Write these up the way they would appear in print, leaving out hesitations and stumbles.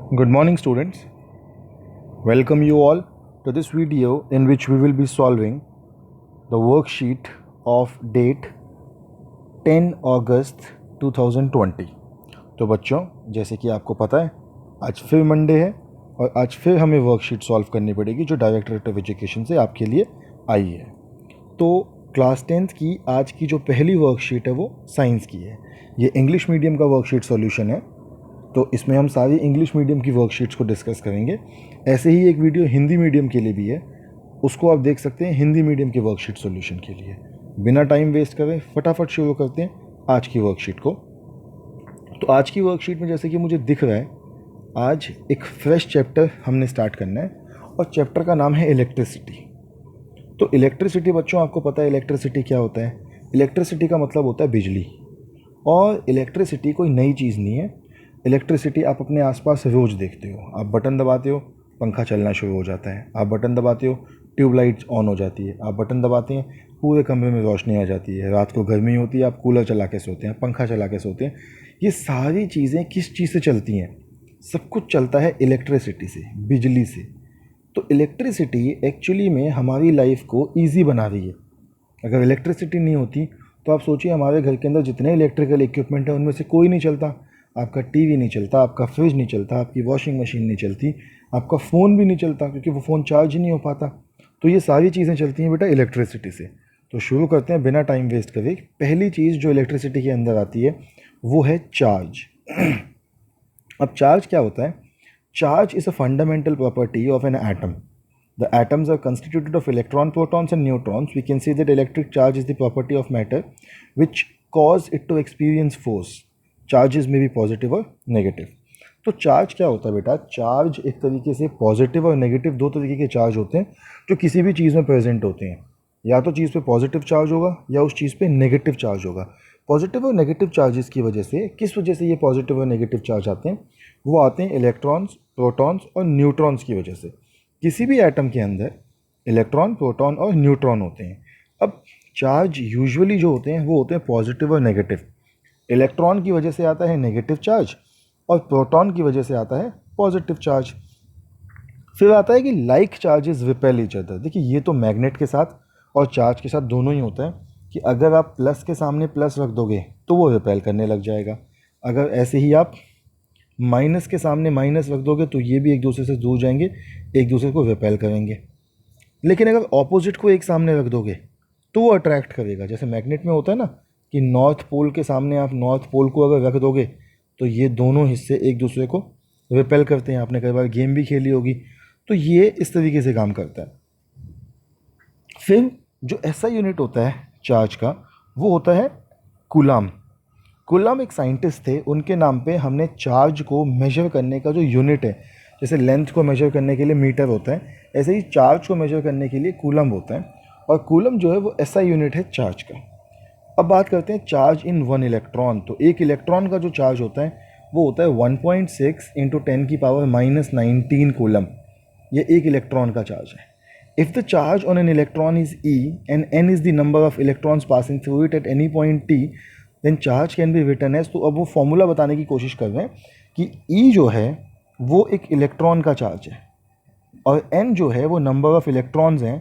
Good morning, students. Welcome you all to this video in which we will be solving the worksheet of date 10 अगस्त 2020। तो बच्चों, जैसे कि आपको पता है आज फिर मंडे है और आज फिर हमें वर्कशीट सॉल्व करनी पड़ेगी जो डायरेक्टरेट ऑफ एजुकेशन से आपके लिए आई है। तो क्लास 10th की आज की जो पहली वर्कशीट है वो साइंस की है। ये इंग्लिश मीडियम का वर्कशीट सॉल्यूशन है, तो इसमें हम सारी इंग्लिश मीडियम की वर्कशीट्स को डिस्कस करेंगे। ऐसे ही एक वीडियो हिंदी मीडियम के लिए भी है, उसको आप देख सकते हैं हिंदी मीडियम के वर्कशीट सॉल्यूशन के लिए। बिना टाइम वेस्ट करें फटाफट शुरू करते हैं आज की वर्कशीट को। तो आज की वर्कशीट में जैसे कि मुझे दिख रहा है, आज एक फ्रेश चैप्टर हमने स्टार्ट करना है और चैप्टर का नाम है इलेक्ट्रिसिटी। तो इलेक्ट्रिसिटी बच्चों, आपको पता है इलेक्ट्रिसिटी क्या होता है। इलेक्ट्रिसिटी का मतलब होता है बिजली, और इलेक्ट्रिसिटी कोई नई चीज़ नहीं है। इलेक्ट्रिसिटी आप अपने आसपास रोज़ देखते हो। आप बटन दबाते हो, पंखा चलना शुरू हो जाता है। आप बटन दबाते हो, ट्यूबलाइट ऑन हो जाती है। आप बटन दबाते हैं, पूरे कमरे में रोशनी आ जाती है। रात को गर्मी होती है, आप कूलर चला के सोते हैं, पंखा चला के सोते हैं। ये सारी चीज़ें किस चीज़ से चलती हैं? सब कुछ चलता है इलेक्ट्रिसिटी से, बिजली से। तो इलेक्ट्रिसिटी एक्चुअली में हमारी लाइफ को ईजी बना रही है। अगर इलेक्ट्रिसिटी नहीं होती तो आप सोचिए, हमारे घर के अंदर जितने इलेक्ट्रिकल इक्विपमेंट हैं उनमें से कोई नहीं चलता। आपका टीवी नहीं चलता, आपका फ्रिज नहीं चलता, आपकी वॉशिंग मशीन नहीं चलती, आपका फ़ोन भी नहीं चलता क्योंकि वो फ़ोन चार्ज ही नहीं हो पाता। तो ये सारी चीज़ें चलती हैं बेटा इलेक्ट्रिसिटी से। तो शुरू करते हैं बिना टाइम वेस्ट करे। पहली चीज़ जो इलेक्ट्रिसिटी के अंदर आती है वो है चार्ज। अब चार्ज क्या होता है? Charge is a fundamental property of an atom. The atoms are constituted of electron, protons and neutrons. We can say that electric charge is the property of matter which cause it to experience force. Charges may be positive or negative. तो charge क्या होता है बेटा? Charge एक तरीके से positive और negative दो तरीके के चार्ज होते हैं जो किसी भी चीज़ में प्रेजेंट होते हैं। या तो चीज़ पे पॉजिटिव चार्ज होगा या उस चीज़ पे नेगेटिव चार्ज होगा। पॉजिटिव और नेगेटिव चार्जेस की वजह से, किस वजह से ये पॉजिटिव और नेगेटिव चार्ज आते हैं? वो आते हैं इलेक्ट्रॉन्स, प्रोटॉन्स और न्यूट्रॉन्स की वजह से। किसी भी एटम के अंदर इलेक्ट्रॉन, प्रोटॉन और न्यूट्रॉन होते हैं। अब चार्ज यूजुअली जो होते हैं वो होते हैं पॉजिटिव और नेगेटिव। इलेक्ट्रॉन की वजह से आता है नेगेटिव चार्ज और प्रोटॉन की वजह से आता है पॉजिटिव चार्ज। फिर आता है कि like charges repel each other. देखिए, ये तो मैग्नेट के साथ और चार्ज के साथ दोनों ही होता है कि अगर आप प्लस के सामने प्लस रख दोगे तो वो रिपेल करने लग जाएगा। अगर ऐसे ही आप माइनस के सामने माइनस रख दोगे तो ये भी एक दूसरे से दूर जाएंगे, एक दूसरे को रिपेल करेंगे। लेकिन अगर ऑपोजिट को एक सामने रख दोगे तो वो अट्रैक्ट करेगा। जैसे मैग्नेट में होता है ना कि नॉर्थ पोल के सामने आप नॉर्थ पोल को अगर रख दोगे तो ये दोनों हिस्से एक दूसरे को रिपेल करते हैं। आपने कई बार गेम भी खेली होगी। तो ये इस तरीके से काम करता है। फिर जो ऐसा यूनिट होता है चार्ज का, वो होता है कूलाम। कूलाम एक साइंटिस्ट थे, उनके नाम पे हमने चार्ज को मेजर करने का जो यूनिट है, जैसे लेंथ को मेजर करने के लिए मीटर होता है, ऐसे ही चार्ज को मेजर करने के लिए कूलम होता है। और कूलम जो है वो ऐसा यूनिट है चार्ज का। अब बात करते हैं चार्ज इन वन इलेक्ट्रॉन। तो एक इलेक्ट्रॉन का जो चार्ज होता है वो होता है 1.6 इंटू 10⁻⁻19 कूलम। ये एक इलेक्ट्रॉन का चार्ज है। If the charge on an electron is E and N is the number of electrons passing through it at any point T, then charge can be written as. तो अब वो formula बताने की कोशिश कर रहे हैं कि E जो है वो एक इलेक्ट्रॉन का चार्ज है और N जो है वो नंबर ऑफ इलेक्ट्रॉन्स हैं।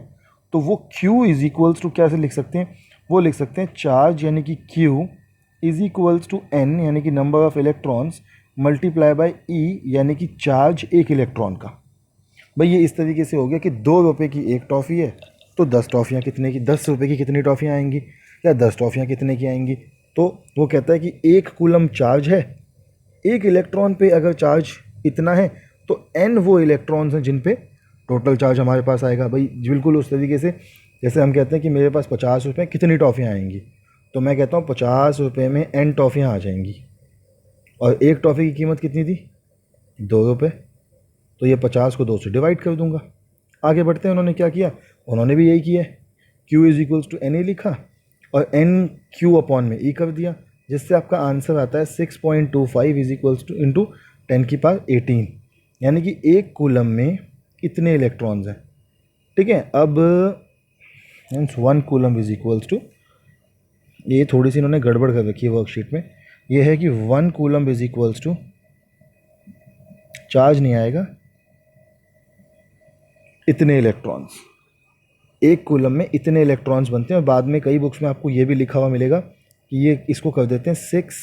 तो वो Q इज इक्वल्स टू, कैसे लिख सकते हैं? वो लिख सकते हैं चार्ज यानी कि Q is equals to N यानी कि number of electrons multiply by E यानी कि चार्ज एक इलेक्ट्रॉन का। भाई ये इस तरीके से हो गया कि 2 रुपये की एक टॉफ़ी है तो 10 टॉफ़ियाँ कितने की, 10 रुपये की कितनी टॉफ़ियाँ आएंगी, या 10 टॉफ़ियाँ कितने की आएंगी? तो वो कहता है कि एक कूलम चार्ज है, एक इलेक्ट्रॉन पे अगर चार्ज इतना है तो N वो इलेक्ट्रॉन्स हैं जिन पे टोटल चार्ज हमारे पास आएगा। भाई बिल्कुल उस तरीके से जैसे हम कहते हैं कि मेरे पास 50 रुपये, कितनी टॉफ़ियाँ आएंगी? तो मैं कहता हूँ 50 रुपये में N टॉफ़ियाँ आ जाएंगी। और एक टॉफ़ी की कीमत कितनी थी? 2 रुपये। तो ये 50 को 2 से डिवाइड कर दूंगा। आगे बढ़ते हैं। उन्होंने क्या किया? उन्होंने भी यही किया है। Q is equals to NA लिखा और NQ अपॉन में E कर दिया, जिससे आपका आंसर आता है 6.25 इज इक्वल्स टू इंटू 10⁻18, यानी कि एक कूलम में इतने इलेक्ट्रॉन्स हैं। ठीक है। अब means 1 coulomb is equals to, ये थोड़ी सी इन्होंने गड़बड़ कर रखी है वर्कशीट में। ये है कि 1 coulomb is equals to charge नहीं आएगा, इतने इलेक्ट्रॉन्स, एक कूलम में इतने इलेक्ट्रॉन्स बनते हैं। और बाद में कई बुक्स में आपको ये भी लिखा हुआ मिलेगा कि ये इसको कर देते हैं 6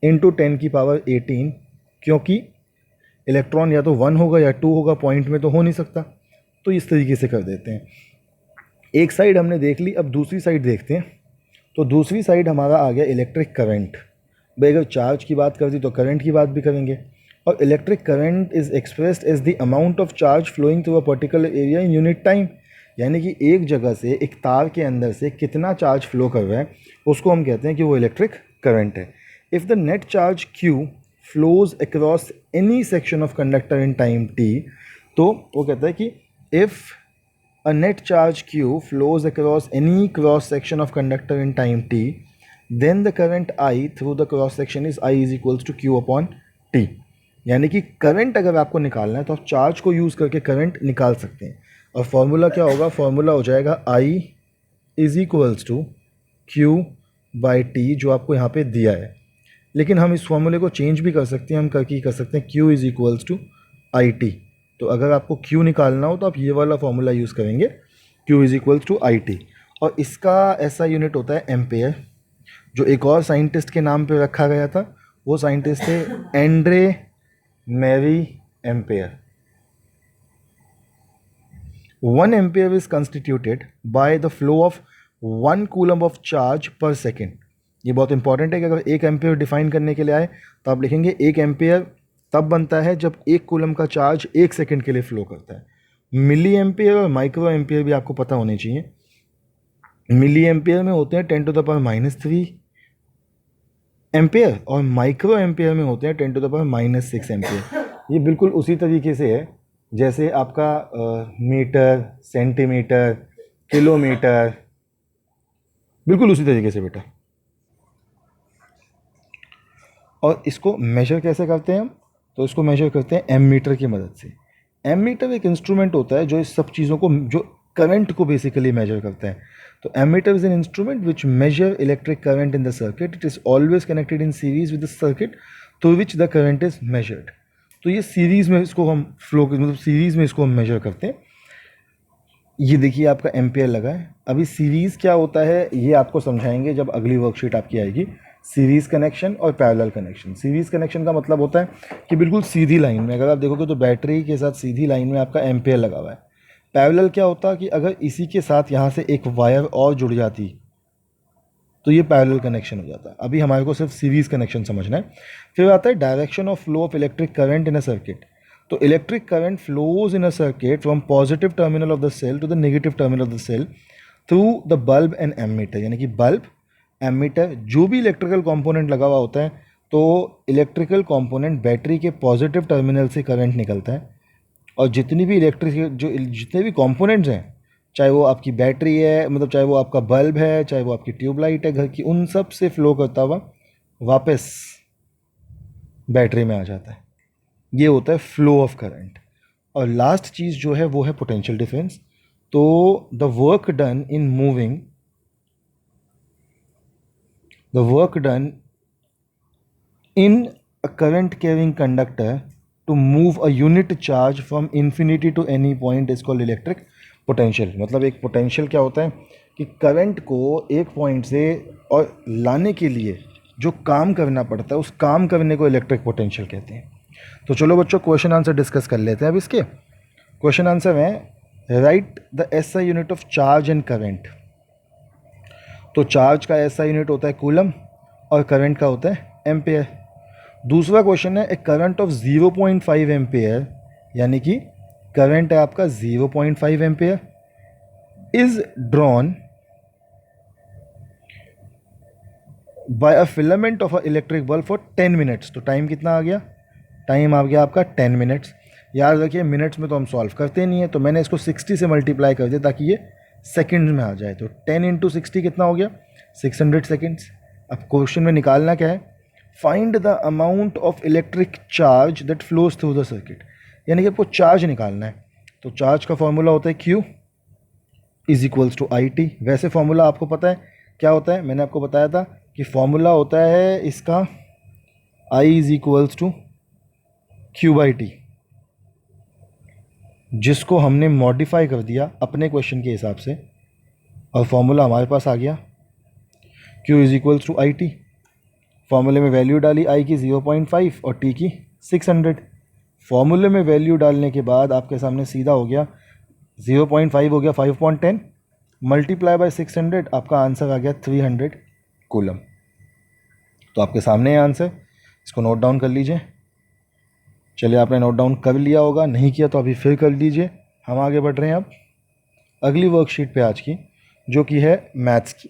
× 10⁻18, क्योंकि इलेक्ट्रॉन या तो 1 होगा या 2 होगा, पॉइंट में तो हो नहीं सकता, तो इस तरीके से कर देते हैं। एक साइड हमने देख ली, अब दूसरी साइड देखते हैं। तो दूसरी साइड हमारा आ गया इलेक्ट्रिक करंट। भाई अगर चार्ज की बात कर दी तो करंट की बात भी करेंगे। और electric current is expressed as the amount of charge flowing through a particular area in unit time, यानी कि एक जगह से, एक तार के अंदर से कितना चार्ज फ्लो कर रहा है उसको हम कहते हैं कि वो इलेक्ट्रिक करंट है। If the net charge Q flows across any section of conductor in time t, तो वो कहता है कि if a net charge Q flows across any cross section of conductor in time t, then the current I through the cross section is I is equals to Q upon T। यानी कि current अगर आपको निकालना है तो आप charge को use करके करंट निकाल सकते हैं। और फॉर्मूला क्या होगा, फॉर्मूला हो जाएगा I is equals to Q by T, जो आपको यहाँ पे दिया है। लेकिन हम इस फॉर्मूले को चेंज भी कर सकते हैं, हम करके कर सकते हैं Q is equals to IT। तो अगर आपको Q निकालना हो तो आप ये वाला फॉर्मूला यूज़ करेंगे, Q is equals to IT। और इसका ऐसा यूनिट होता है एम्पेयर, जो एक और साइंटिस्ट के नाम पे रखा गया था। वो साइंटिस्ट थे Andre Marie Ampere. 1 ampere is constituted by the flow of 1 coulomb of charge per second. ये बहुत इंपॉर्टेंट है कि अगर 1 एम्पेयर डिफाइन करने के लिए आए तो आप लिखेंगे 1 एम्पेयर तब बनता है जब 1 कूलम का चार्ज 1 सेकेंड के लिए फ्लो करता है। मिली एम्पेयर और माइक्रो एम्पेयर भी आपको पता होने चाहिए। मिली एम्पेयर में होते हैं 10⁻³ एम्पेयर और माइक्रो एम्पेयर में होते हैं 10⁻⁶ एम्पेयर। ये बिल्कुल उसी तरीके से है जैसे आपका मीटर, सेंटीमीटर, किलोमीटर, बिल्कुल उसी तरीके से बेटा। और इसको मेजर कैसे करते हैं हम, तो इसको मेजर करते हैं एमीटर की मदद से। एमीटर एक इंस्ट्रूमेंट होता है जो इस सब चीज़ों को, जो करंट को बेसिकली मेजर करता है। तो ammeter is an instrument which measure electric current in the circuit. It is always connected in series with the circuit through which the current is measured. तो ये सीरीज़ में इसको हम फ्लो, मतलब सीरीज़ में इसको हम मेजर करते हैं। ये देखिए आपका एम्पेयर लगा है। अभी सीरीज़ क्या होता है ये आपको समझाएंगे जब अगली वर्कशीट आपकी आएगी। सीरीज़ कनेक्शन और पैरेलल कनेक्शन। सीरीज़ कनेक्शन का मतलब होता है कि बिल्कुल सीधी लाइन में, अगर आप देखोगे तो बैटरी के साथ सीधी लाइन में आपका एम्पेयर लगा हुआ है। पैरेलल क्या होता है कि अगर इसी के साथ यहाँ से एक वायर और जुड़ जाती तो ये पैरेलल कनेक्शन हो जाता है। अभी हमारे को सिर्फ सीरीज़ कनेक्शन समझना है। फिर आता है direction of flow of electric current in a circuit. तो electric current flows in a circuit from positive terminal of the cell to the negative terminal of the cell through the bulb and ammeter. यानी कि bulb, ammeter, जो भी electrical component लगा हुआ होता है, तो इलेक्ट्रिकल कंपोनेंट बैटरी के पॉजिटिव टर्मिनल से करंट निकलता है। और जितनी भी जितने भी कंपोनेंट्स हैं, चाहे वो आपकी बैटरी है, मतलब चाहे वो आपका बल्ब है, चाहे वो आपकी ट्यूबलाइट है घर की, उन सब से फ्लो करता हुआ वापस बैटरी में आ जाता है। ये होता है फ्लो ऑफ करंट। और लास्ट चीज़ जो है वो है पोटेंशियल डिफरेंस। तो the work done in moving, the work done in a current carrying conductor to move a unit charge from infinity to any point is called electric potential। मतलब एक potential क्या होता है कि करंट को एक point से और लाने के लिए जो काम करना पड़ता है, उस काम करने को इलेक्ट्रिक पोटेंशियल कहते हैं। तो चलो बच्चों क्वेश्चन आंसर डिस्कस कर लेते हैं। अब इसके क्वेश्चन आंसर हैं, right the SI unit of charge and current. तो चार्ज का ऐसा यूनिट होता है कूलम और करंट का होता है एम्पेयर। दूसरा क्वेश्चन है, ए करंट ऑफ 0.5 एम्पेयर, यानी कि करंट है आपका 0.5 ampere, is drawn by a filament of a electric bulb for 10 minutes. तो टाइम कितना आ गया, टाइम आ गया आपका 10 मिनट्स। याद रखिए मिनट्स में तो हम सॉल्व करते नहीं है, तो मैंने इसको 60 से मल्टीप्लाई कर दिया ताकि ये सेकंड्स में आ जाए। तो 10 × 60 कितना हो गया, 600 सेकंड्स। अब क्वेश्चन में निकालना क्या है, find the amount of electric charge that flows through the circuit. यानी कि आपको चार्ज निकालना है। तो चार्ज का फॉर्मूला होता है Q is equals to IT। वैसे फॉर्मूला आपको पता है क्या होता है, मैंने आपको बताया था कि फॉर्मूला होता है इसका I is equals to Q/T। जिसको हमने मॉडिफाई कर दिया अपने क्वेश्चन के हिसाब से और फॉर्मूला हमारे पास आ गया Q is equals to I T. फॉर्मूले में वैल्यू डाली आई की 0.5 और टी की 600। फॉर्मूले में वैल्यू डालने के बाद आपके सामने सीधा हो गया 0.5 हो गया 5.10 मल्टीप्लाई बाय 600, आपका आंसर आ गया 300 कूलम। तो आपके सामने है आंसर, इसको नोट डाउन कर लीजिए। चलिए आपने नोट डाउन कर लिया होगा, नहीं किया तो अभी फिर कर लीजिए। हम आगे बढ़ रहे हैं अब अगली वर्कशीट पे आज की, जो कि है मैथ्स की।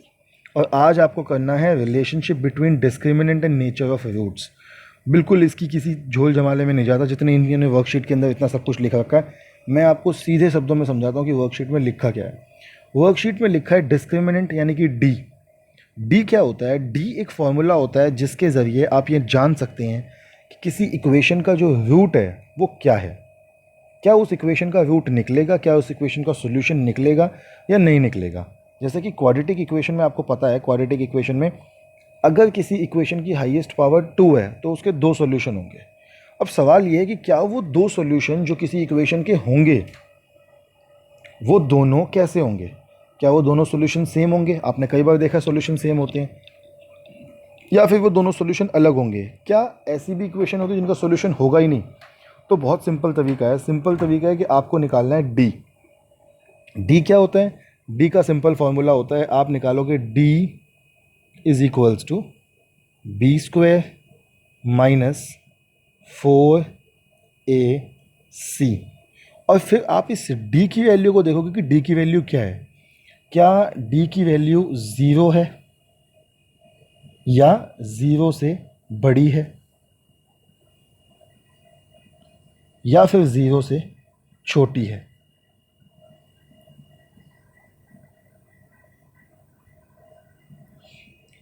और आज आपको करना है relationship between discriminant and nature of roots. बिल्कुल इसकी किसी झोल जमाले में नहीं जाता, जितने इंडियन ने वर्कशीट के अंदर इतना सब कुछ लिखा रखा है। मैं आपको सीधे शब्दों में समझाता हूँ कि वर्कशीट में लिखा क्या है। वर्कशीट में लिखा है डिस्क्रिमिनेंट यानी कि डी। डी क्या होता है? डी एक फॉर्मूला होता है जिसके ज़रिए आप ये जान सकते हैं कि किसी इक्वेशन का जो रूट है वो क्या है। क्या उस इक्वेशन का रूट निकलेगा, क्या उस इक्वेशन का सोल्यूशन निकलेगा या नहीं निकलेगा। जैसे कि क्वाड्रेटिक इक्वेशन में आपको पता है, क्वाड्रेटिक इक्वेशन में अगर किसी इक्वेशन की हाईएस्ट पावर 2 है तो उसके 2 सॉल्यूशन होंगे। अब सवाल ये है कि क्या वो 2 सॉल्यूशन जो किसी इक्वेशन के होंगे वो दोनों कैसे होंगे। क्या वो दोनों सॉल्यूशन सेम होंगे? आपने कई बार देखा सॉल्यूशन सेम होते हैं। या फिर वो दोनों सॉल्यूशन अलग होंगे। क्या ऐसी भी इक्वेशन होती है जिनका सॉल्यूशन होगा ही नहीं? तो बहुत सिंपल तरीका है। सिंपल तरीका है कि आपको निकालना है डी। डी क्या होता है? डी का सिंपल फॉर्मूला होता है, आप निकालोगे D is equals to B square minus 4ac। और फिर आप इस डी की वैल्यू को देखोगे कि डी की वैल्यू क्या है। क्या डी की वैल्यू 0 है या 0 से बड़ी है या फिर 0 से छोटी है।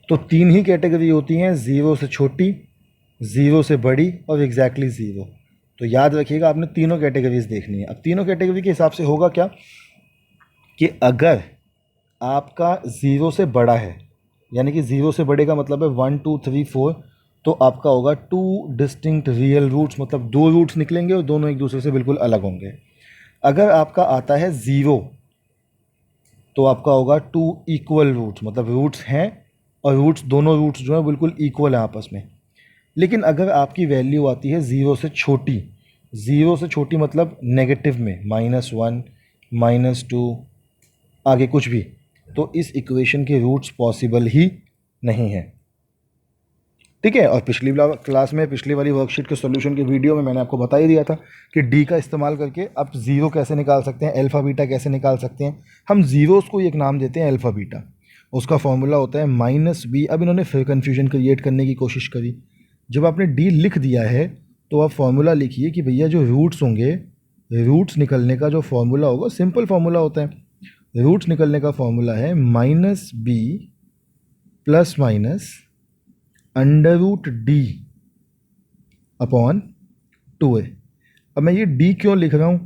तो 3 ही कैटेगरी होती हैं, 0 से छोटी, 0 से बड़ी और एग्जैक्टली 0। तो याद रखिएगा आपने तीनों कैटेगरीज देखनी है। अब तीनों कैटेगरी के हिसाब से होगा क्या कि अगर आपका 0 से बड़ा है, यानी कि 0 से बड़े का मतलब है 1 2 3 4, तो आपका होगा 2 डिस्टिंक्ट रियल रूट्स, मतलब 2 रूट्स निकलेंगे और दोनों एक दूसरे से बिल्कुल अलग होंगे। अगर आपका आता है 0 तो आपका होगा 2 इक्वल रूट्स, मतलब रूट्स हैं और रूट्स, दोनों रूट्स जो हैं बिल्कुल इक्वल हैं आपस में। लेकिन अगर आपकी वैल्यू आती है 0 से छोटी, 0 से छोटी मतलब नेगेटिव में -1 -2 आगे कुछ भी, तो इस इक्वेशन के रूट्स पॉसिबल ही नहीं है। ठीक है। और पिछली क्लास में, पिछली वाली वर्कशीट के सॉल्यूशन के वीडियो में मैंने आपको बता ही दिया था कि डी का इस्तेमाल करके आप 0 कैसे निकाल सकते हैं, अल्फ़ा बीटा कैसे निकाल सकते हैं। हम जीरोस को एक नाम देते हैं अल्फ़ा बीटा, उसका फॉर्मूला होता है -b। अब इन्होंने फिर कन्फ्यूजन क्रिएट करने की कोशिश करी। जब आपने डी लिख दिया है तो आप फॉर्मूला लिखिए कि भैया जो रूट्स होंगे, रूट्स निकलने का जो फॉर्मूला होगा सिंपल फॉर्मूला होता है। रूट्स निकलने का फॉर्मूला है -b plus minus √d upon 2a। अब मैं ये d क्यों लिख रहा हूँ?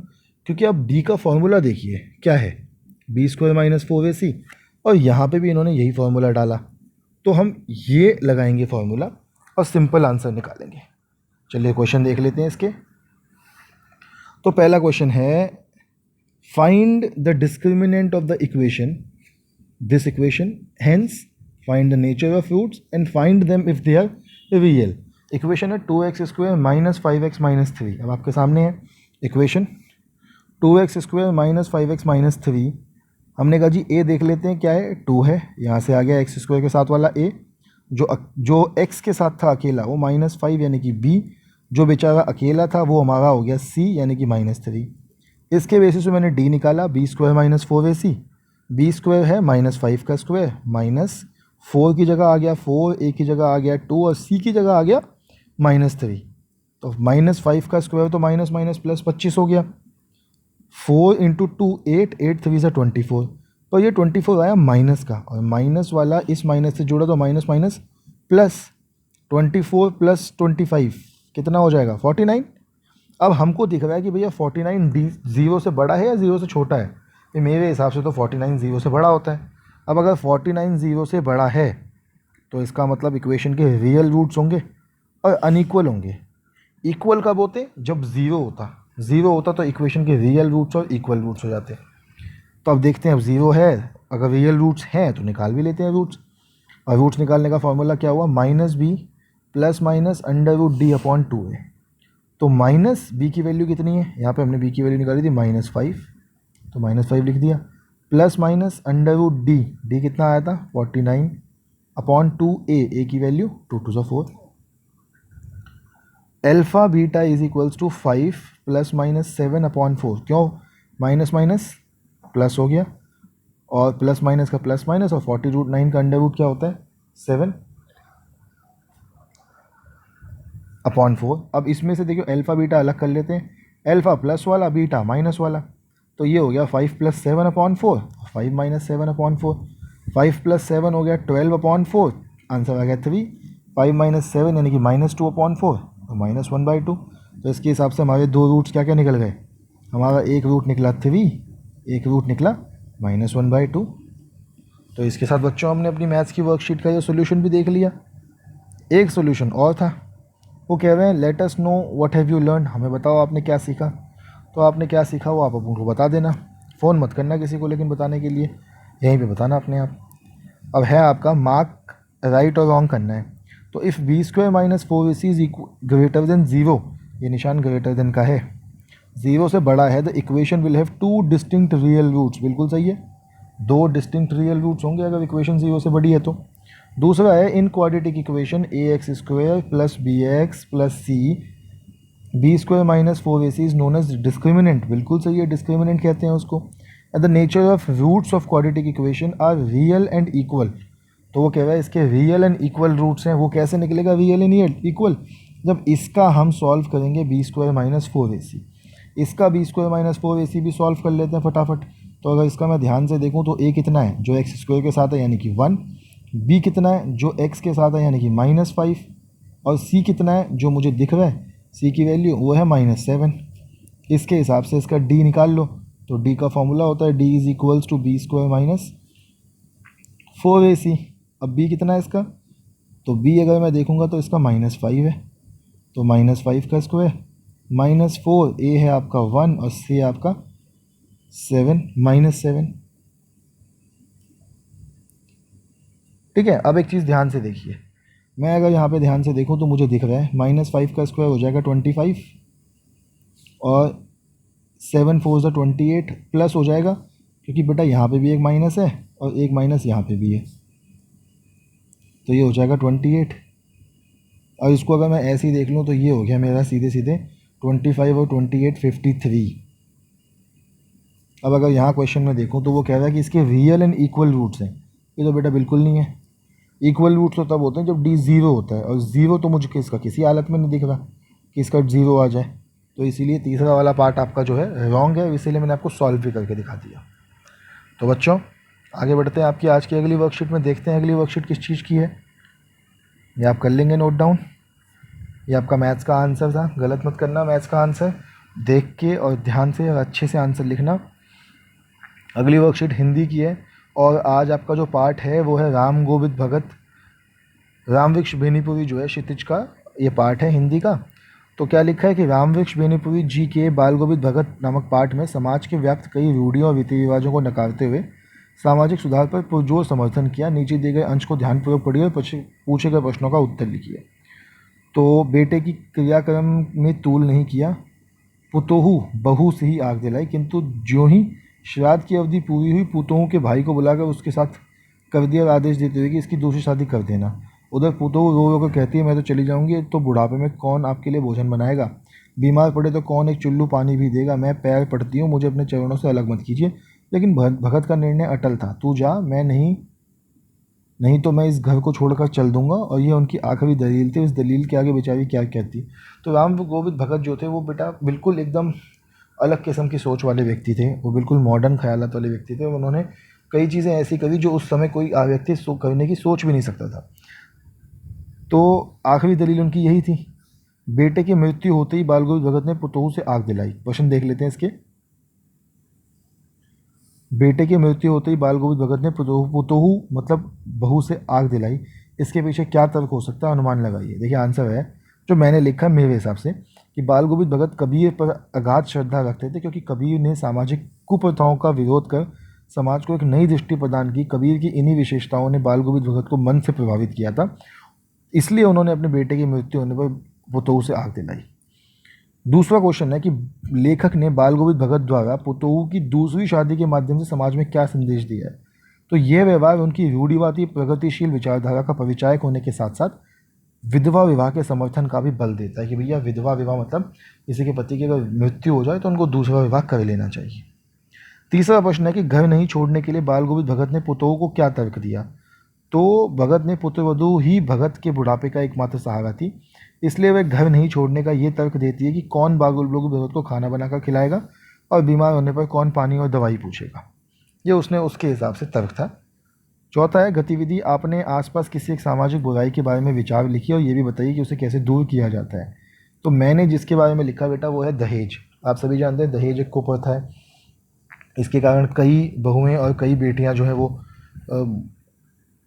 क्योंकि आप d का फॉर्मूला देखिए क्या है, बी स्क्वायर माइनस 4ac, और यहाँ पे भी इन्होंने यही फॉर्मूला डाला। तो हम ये लगाएंगे फॉर्मूला और सिंपल आंसर निकालेंगे। चलिए क्वेश्चन देख लेते हैं इसके। तो पहला क्वेश्चन है, find the discriminant of the equation, this equation, hence find the nature of roots and find them if they are real. Equation है 2x square minus 5x minus 3। अब आपके सामने है equation 2x square minus 5x minus 3। हमने कहा जी a देख लेते हैं क्या है, 2 है, यहाँ से आ गया x स्क्वायर के साथ वाला a, जो x के साथ था अकेला वो -5 यानी कि b, जो बेचारा अकेला था वो हमारा हो गया c यानी कि -3। इसके बेसिस पे मैंने d निकाला, B square minus 4ac। B square है -5 का स्क्वायर, -4 की जगह आ गया 4, a की जगह आ गया 2 और c की जगह आ गया -3। तो -5 का स्क्वायर तो माइनस माइनस प्लस 25 हो गया। 4 × 2 8, 8 3 से 24, तो ये 24 आया माइनस का, और माइनस वाला इस माइनस से जुड़ा तो माइनस माइनस प्लस 24 प्लस 25 कितना हो जाएगा 49। अब हमको दिख रहा है कि भैया 49 डी 0 से बड़ा है या 0 से छोटा है। ये मेरे हिसाब से तो 49 0 से बड़ा होता है। अब अगर 49 0 से बड़ा है तो इसका मतलब इक्वेशन के रियल रूट्स होंगे और अनइक्वल होंगे। इक्वल कब होते? जब 0 होता, ज़ीरो होता तो इक्वेशन के रियल रूट्स और इक्वल रूट्स हो जाते। तो अब देखते हैं, अब ज़ीरो है, अगर रियल रूट्स हैं तो निकाल भी लेते हैं रूट्स। और रूट्स निकालने का फॉर्मूला क्या हुआ, minus B plus minus under root D upon two है। तो माइनस बी की वैल्यू कितनी है, यहाँ पे हमने बी की वैल्यू निकाली थी -5, तो -5 लिख दिया, plus minus under root D, D कितना आया था 49 अपॉन 2a, ए की value 2 2 4। Alpha beta is equals to 5 plus minus 7 upon 4। क्यों, माइनस माइनस प्लस हो गया, और प्लस माइनस का प्लस माइनस, और 40√9 का अंडर रूट क्या होता है 7 अपॉन 4। अब इसमें से देखियो एल्फा बीटा अलग कर लेते हैं, एल्फा प्लस वाला, बीटा माइनस वाला, तो ये हो गया 5 plus 7 upon 4, 5 minus 7 upon 4, 5 plus 7 हो गया 12 अपॉन 4, आंसर आ गया 3, 5 माइनस 7 यानी कि -2 अपॉन 4, तो -1/2। तो इसके हिसाब से हमारे दो रूट्स क्या क्या निकल गए, हमारा एक रूट निकला 3, एक रूट निकला -1/2। तो इसके साथ बच्चों हमने अपनी मैथ्स की वर्कशीट का ये सोल्यूशन भी देख लिया। एक सोल्यूशन और था, वो कह रहे हैं let us know what have you learn, हमें बताओ आपने क्या सीखा। तो आपने क्या सीखा वो आप उनको बता देना, फ़ोन मत करना किसी को, लेकिन बताने के लिए यहीं पे बताना अपने आप। अब है आपका मार्क राइट और रॉन्ग करना है। तो if b² minus 4ac is greater than 0, ये निशान ग्रेटर देन का है, 0 से बड़ा है, the equation will have 2 distinct real roots, बिल्कुल सही है, 2 डिस्टिंक्ट रियल रूट्स होंगे अगर इक्वेशन 0 से बड़ी है तो। दूसरा है in quadratic equation ax² plus bx plus c b² minus 4ac is known as discriminant, बिल्कुल सही है, डिस्क्रिमिनेंट कहते हैं उसको। At the nature of roots of quadratic equation are real and equal, तो वो कह रहा है इसके रियल एंड इक्वल रूट्स हैं। वो कैसे निकलेगा रियल एंड इक्वल, जब इसका हम सॉल्व करेंगे b² माइनस 4ac, इसका b² माइनस 4ac भी सॉल्व कर लेते हैं फटाफट। तो अगर इसका मैं ध्यान से देखूँ तो a कितना है जो x² के साथ है यानी कि 1, b कितना है जो x के साथ है यानी कि -5, और c कितना है जो मुझे दिख रहा है, c की वैल्यू वो है -7। इसके हिसाब से इसका d निकाल लो, तो d का फॉर्मूला होता है d is equals to b² minus 4ac। अब b कितना है इसका, तो b अगर मैं देखूंगा तो इसका -5 है, तो -5 का स्क्वायर, -4, a है आपका 1 और c है आपका 7, -7। ठीक है, अब एक चीज़ ध्यान से देखिए, मैं अगर यहाँ पे ध्यान से देखूँ तो मुझे दिख रहा है -5 का स्क्वायर हो जाएगा 25, और 7 4 ज़ा 28 प्लस हो जाएगा, क्योंकि बेटा यहाँ पे भी एक माइनस है और एक माइनस यहाँ पे भी है, तो ये हो जाएगा 28। और इसको अगर मैं ऐसे ही देख लूँ तो ये हो गया मेरा सीधे सीधे 25 और 28 53। अब अगर यहाँ क्वेश्चन में देखूँ तो वो कह रहा है कि इसके रियल एंड इक्वल रूट्स हैं, ये तो बेटा बिल्कुल नहीं है। इक्वल रूट्स तो तब होते हैं जब d 0 होता है, और 0 तो मुझे इसका किसी हालत में नहीं दिख रहा कि इसका 0 आ जाए, तो इसीलिए तीसरा वाला पार्ट आपका जो है रॉन्ग है, इसीलिए मैंने आपको सॉल्व भी करके दिखा दिया। तो बच्चों आगे बढ़ते हैं आपकी आज की अगली वर्कशीट में, देखते हैं अगली वर्कशीट किस चीज़ की है, ये आप कर लेंगे नोट डाउन। ये आपका मैथ्स का आंसर था, गलत मत करना, मैथ्स का आंसर देख के और ध्यान से और अच्छे से आंसर लिखना। अगली वर्कशीट हिंदी की है, और आज आपका जो पार्ट है वो है राम गोविंद भगत रामवृक्ष बेनीपुरी जो है क्षितिज का ये पार्ट है हिंदी का। तो क्या लिखा है कि रामवृक्ष बेनीपुरी जी के बाल गोविंद भगत नामक पाठ में समाज के व्याप्त कई रूढ़ियों और रीति रिवाजों को नकारते हुए सामाजिक सुधार पर पुरजोर समर्थन किया। नीचे दिए गए अंश को ध्यानपूर्वक पढ़िए और पूछे गए प्रश्नों का उत्तर लिखिए। तो बेटे की क्रियाक्रम में तूल नहीं किया, पुतोहू बहू से ही आग दिलाई, किंतु ज्यों ही श्राद्ध की अवधि पूरी हुई पुतोहू के भाई को बुलाकर उसके साथ कर दिया और आदेश देते हुए कि इसकी दूसरी शादी कर देना। उधर पुतोहू रो रो कर कहती है मैं तो चली जाऊंगी, तो बुढ़ापे में कौन आपके लिए भोजन बनाएगा, बीमार पड़े तो कौन एक चुल्लू पानी भी देगा, मैं पैर पड़ती हूँ, मुझे अपने चरणों से अलग मत कीजिए। लेकिन भगत का निर्णय अटल था, तू जा, मैं नहीं तो मैं इस घर को छोड़कर चल दूंगा। और ये उनकी आखिरी दलील थी, इस दलील के आगे बेचारी क्या कहती। तो राम गोविंद भगत जो थे वो बेटा बिल्कुल एकदम अलग किस्म की सोच वाले व्यक्ति थे, वो बिल्कुल मॉडर्न ख्यालात वाले व्यक्ति थे। उन्होंने कई चीज़ें ऐसी करी जो उस समय कोई व्यक्ति करने की सोच भी नहीं सकता था। तो आखिरी दलील उनकी यही थी। बेटे की मृत्यु होते ही बाल गोविंद भगत ने पुतोहू से आग दिलाई। क्वेश्चन देख लेते हैं इसके। बेटे की मृत्यु होते ही बाल गोविंद भगत ने पुतोहू मतलब बहू से आग दिलाई, इसके पीछे क्या तर्क हो सकता है, अनुमान लगाइए। देखिए आंसर है जो मैंने लिखा मेरे हिसाब से कि बाल गोविंद भगत कबीर पर अगाध श्रद्धा रखते थे, क्योंकि कबीर ने सामाजिक कुप्रथाओं का विरोध कर समाज को एक नई दृष्टि प्रदान की। कबीर की इन्हीं विशेषताओं ने बाल गोविंद भगत को मन से प्रभावित किया था, इसलिए उन्होंने अपने बेटे की मृत्यु होने पर पुतोहू से आग दिलाई। दूसरा क्वेश्चन है कि लेखक ने बाल गोविंद भगत द्वारा पुतोहू की दूसरी शादी के माध्यम से समाज में क्या संदेश दिया है। तो यह व्यवहार उनकी रूढ़िवादी प्रगतिशील विचारधारा का परिचायक होने के साथ साथ विधवा विवाह के समर्थन का भी बल देता है कि भैया विधवा विवाह मतलब किसी के पति की अगर मृत्यु हो जाए तो उनको दूसरा विवाह कर लेना चाहिए। तीसरा प्रश्न है कि घर नहीं छोड़ने के लिए बाल गोविंद भगत ने पुतोहू को क्या तर्क दिया। तो भगत ने पुत्रवधू ही भगत के बुढ़ापे का एकमात्र सहारा थी, इसलिए वह घर नहीं छोड़ने का ये तर्क देती है कि कौन बाल गोविंद भगत को खाना बनाकर खिलाएगा और बीमार होने पर कौन पानी और दवाई पूछेगा। ये उसने उसके हिसाब से तर्क था। चौथा है गतिविधि, आपने आसपास किसी एक सामाजिक बुराई के बारे में विचार लिखिए और ये भी बताइए कि उसे कैसे दूर किया जाता है। तो मैंने जिसके बारे में लिखा बेटा वो है दहेज। आप सभी जानते हैं दहेज एक कुप्रथा है, इसके कारण कई बहुएं और कई बेटियां जो है वो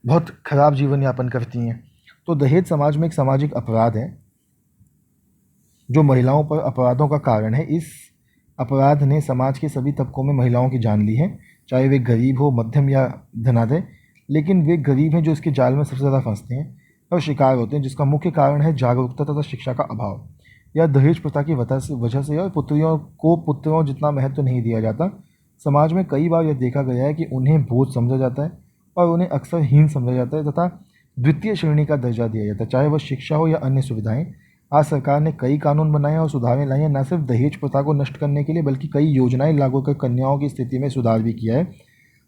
बहुत खराब जीवन यापन करती हैं। तो दहेज समाज में एक सामाजिक अपराध है जो महिलाओं पर अपराधों का कारण है। इस अपराध ने समाज के सभी तबकों में महिलाओं की जान ली है, चाहे वे गरीब हो, मध्यम या धनाढ्य। लेकिन वे गरीब हैं जो इसके जाल में सबसे ज़्यादा फंसते हैं और शिकार होते हैं, जिसका मुख्य कारण है जागरूकता तथा शिक्षा का अभाव या दहेज प्रथा की वजह से। और पुत्रियों को पुत्रों जितना महत्व नहीं दिया जाता। समाज में कई बार यह देखा गया है कि उन्हें बोझ समझा जाता है और उन्हें अक्सर हीन समझा जाता है तथा द्वितीय श्रेणी का दर्जा दिया जाता है, चाहे वह शिक्षा हो या अन्य सुविधाएं। आज सरकार ने कई कानून बनाए और सुधारें लाई हैं, न सिर्फ दहेज प्रथा को नष्ट करने के लिए बल्कि कई योजनाएं लागू कर कन्याओं की स्थिति में सुधार भी किया है।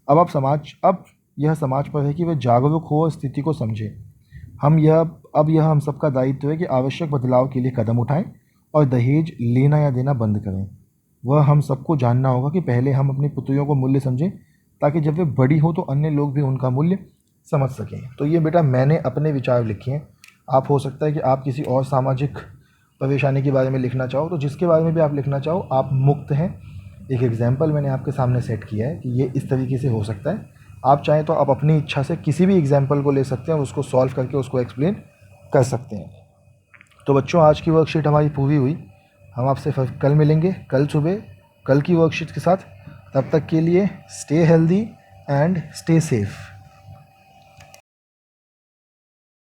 अब यह समाज पर है कि वह जागरूक हो और स्थिति को समझे। यह हम सबका दायित्व है कि आवश्यक बदलाव के लिए कदम उठाएं और दहेज लेना या देना बंद करें। वह हम सबको जानना होगा कि पहले हम अपनी पुत्रियों को मूल्य समझें, ताकि जब वे बड़ी हो तो अन्य लोग भी उनका मूल्य समझ सकें। तो ये बेटा मैंने अपने विचार लिखे हैं। आप हो सकता है कि आप किसी और सामाजिक परेशानी के बारे में लिखना चाहो, तो जिसके बारे में भी आप लिखना चाहो आप मुक्त हैं। एक एग्जाम्पल मैंने आपके सामने सेट किया है कि ये इस तरीके से हो सकता है। आप चाहें तो आप अपनी इच्छा से किसी भी एग्जाम्पल को ले सकते हैं और उसको सॉल्व करके उसको एक्सप्लेन कर सकते हैं। तो बच्चों आज की वर्कशीट हमारी पूरी हुई। हम आपसे फिर कल मिलेंगे, कल सुबह कल की वर्कशीट के साथ। तब तक के लिए stay healthy and stay safe.